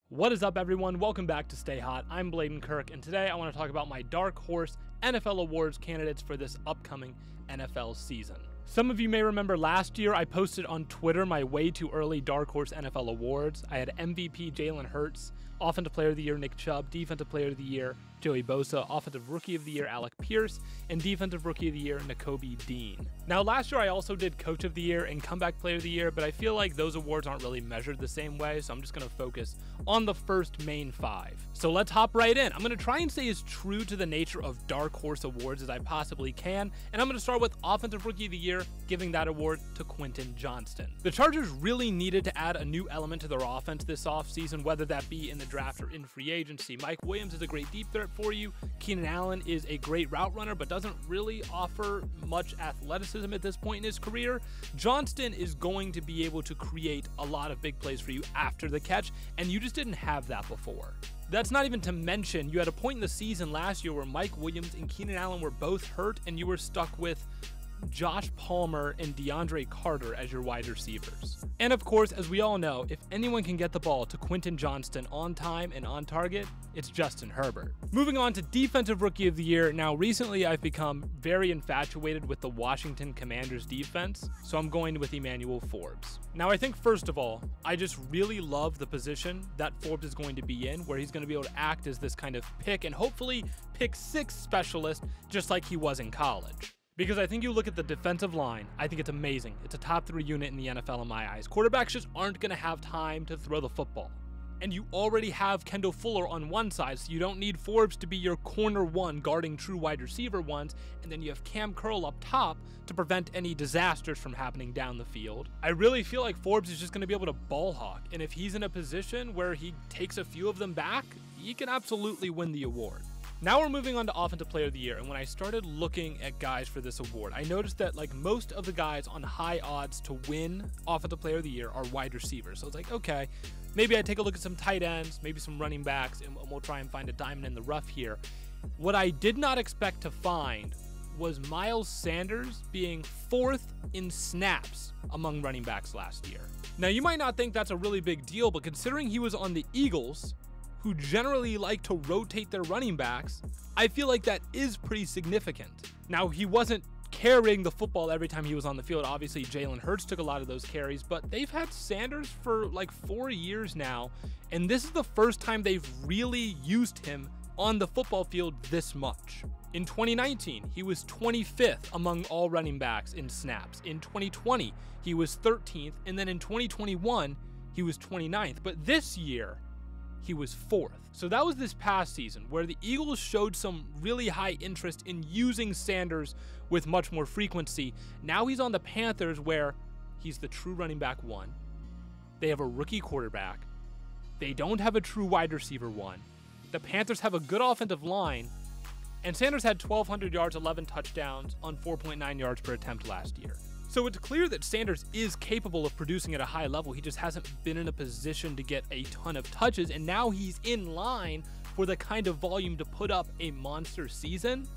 What is up, everyone? Welcome back to Stay Hot. I'm Bladen Kirk, and today I want to talk about my Dark Horse NFL Awards candidates for this upcoming NFL season. Some of you may remember last year I posted on Twitter my way too early Dark Horse NFL Awards. I had MVP Jalen Hurts, Offensive Player of the Year Nick Chubb, Defensive Player of the Year Joey Bosa, Offensive Rookie of the Year Alec Pierce, and Defensive Rookie of the Year Nakobe Dean. Now last year I also did Coach of the Year and Comeback Player of the Year, but I feel like those awards aren't really measured the same way, so I'm just going to focus on the first main five. So let's hop right in. I'm going to try and stay as true to the nature of Dark Horse Awards as I possibly can, and I'm going to start with Offensive Rookie of the Year, giving that award to Quentin Johnston. The Chargers really needed to add a new element to their offense this offseason, whether that be in the draft or in free agency. Mike Williams is a great deep threat for you. Keenan Allen is a great route runner, but doesn't really offer much athleticism at this point in his career. Johnston is going to be able to create a lot of big plays for you after the catch, and you just didn't have that before. That's not even to mention, you had a point in the season last year where Mike Williams and Keenan Allen were both hurt, and you were stuck with Josh Palmer and DeAndre Carter as your wide receivers. And of course, as we all know, if anyone can get the ball to Quentin Johnston on time and on target, it's Justin Herbert. Moving on to Defensive Rookie of the Year. Now, recently I've become very infatuated with the Washington Commanders defense, so I'm going with Emmanuel Forbes. Now, I think first of all, I just really love the position that Forbes is going to be in, where he's going to be able to act as this kind of pick and hopefully pick six specialist, just like he was in college. Because I think you look at the defensive line, I think it's amazing. It's a top 3 unit in the NFL in my eyes. Quarterbacks just aren't going to have time to throw the football. And you already have Kendall Fuller on one side, so you don't need Forbes to be your corner one guarding true wide receiver ones, and then you have Cam Curl up top to prevent any disasters from happening down the field. I really feel like Forbes is just going to be able to ball hawk, and if he's in a position where he takes a few of them back, he can absolutely win the award. Now we're moving on to Offensive Player of the Year, and when I started looking at guys for this award, I noticed that like most of the guys on high odds to win Offensive Player of the Year are wide receivers. So it's like, okay, maybe I take a look at some tight ends, maybe some running backs, and we'll try and find a diamond in the rough here. What I did not expect to find was Miles Sanders being 4th in snaps among running backs last year. Now you might not think that's a really big deal, but considering he was on the Eagles, who generally like to rotate their running backs, I feel like that is pretty significant. Now, he wasn't carrying the football every time he was on the field. Obviously, Jalen Hurts took a lot of those carries, but they've had Sanders for like 4 years now, and this is the first time they've really used him on the football field this much. In 2019, he was 25th among all running backs in snaps. In 2020, he was 13th, and then in 2021, he was 29th. But this year, he was 4th. So that was this past season where the Eagles showed some really high interest in using Sanders with much more frequency. Now he's on the Panthers where he's the true running back one. They have a rookie quarterback. They don't have a true wide receiver one. The Panthers have a good offensive line, and Sanders had 1,200 yards, 11 touchdowns on 4.9 yards per attempt last year. So it's clear that Sanders is capable of producing at a high level. He just hasn't been in a position to get a ton of touches, and now he's in line for the kind of volume to put up a monster season.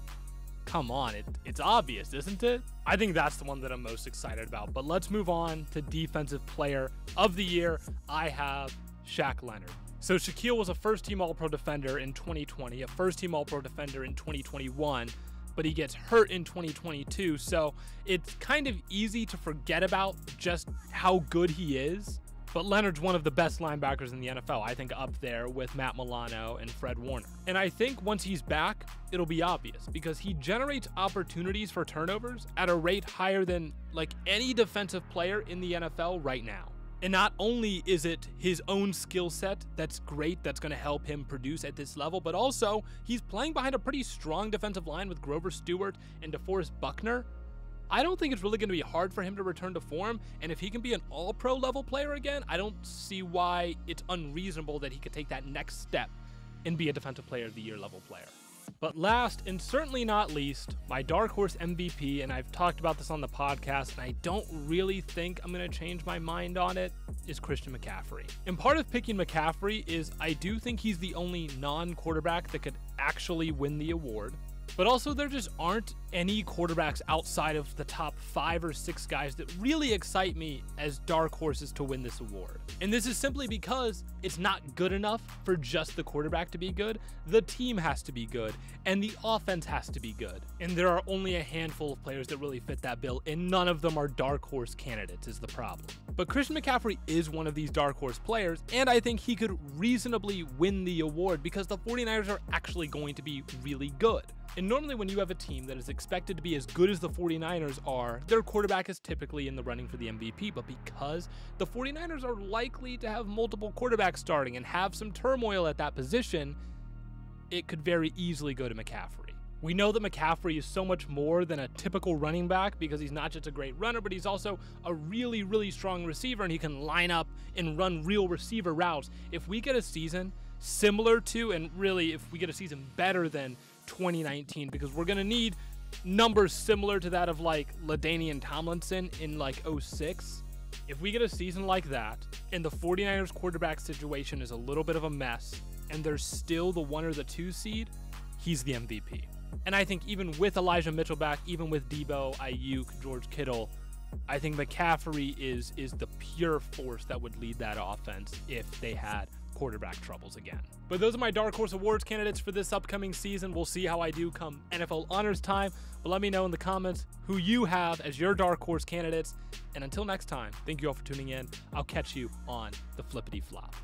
Come on, it's obvious, isn't it? I think that's the one that I'm most excited about. But let's move on to Defensive Player of the Year. I have Shaq Leonard. So Shaquille was a first-team All-Pro defender in 2020, a first-team All-Pro defender in 2021, but he gets hurt in 2022, so it's kind of easy to forget about just how good he is. But Leonard's one of the best linebackers in the NFL, I think up there with Matt Milano and Fred Warner. And I think once he's back, it'll be obvious because he generates opportunities for turnovers at a rate higher than like any defensive player in the NFL right now. And not only is it his own skill set that's great, that's going to help him produce at this level, but also he's playing behind a pretty strong defensive line with Grover Stewart and DeForest Buckner. I don't think it's really going to be hard for him to return to form, and if he can be an all-pro level player again, I don't see why it's unreasonable that he could take that next step and be a Defensive Player of the Year level player. But last, and certainly not least, my Dark Horse MVP, and I've talked about this on the podcast, and I don't really think I'm going to change my mind on it, is Christian McCaffrey. And part of picking McCaffrey is I do think he's the only non-quarterback that could actually win the award. But also, there just aren't any quarterbacks outside of the top 5 or 6 guys that really excite me as dark horses to win this award. And this is simply because it's not good enough for just the quarterback to be good. The team has to be good, and the offense has to be good. And there are only a handful of players that really fit that bill, and none of them are dark horse candidates is the problem. But Christian McCaffrey is one of these dark horse players, and I think he could reasonably win the award because the 49ers are actually going to be really good. And normally when you have a team that is expected to be as good as the 49ers are, their quarterback is typically in the running for the MVP. But because the 49ers are likely to have multiple quarterbacks starting and have some turmoil at that position, it could very easily go to McCaffrey. We know that McCaffrey is so much more than a typical running back because he's not just a great runner, but he's also a really, really strong receiver, and he can line up and run real receiver routes. If we get a season similar to, and really if we get a season better than 2019, because we're going to need numbers similar to that of like LaDainian Tomlinson in like 06. If we get a season like that and the 49ers quarterback situation is a little bit of a mess and there's still the 1 or the 2 seed, he's the MVP. And I think even with Elijah Mitchell back, even with Debo, Ayuk, George Kittle, I think McCaffrey is the pure force that would lead that offense if they had quarterback troubles again. But those are my dark horse awards candidates for this upcoming season. We'll see how I do come NFL honors time, but let me know in the comments who you have as your dark horse candidates. And until next time, thank you all for tuning in. I'll catch you on the flippity flop.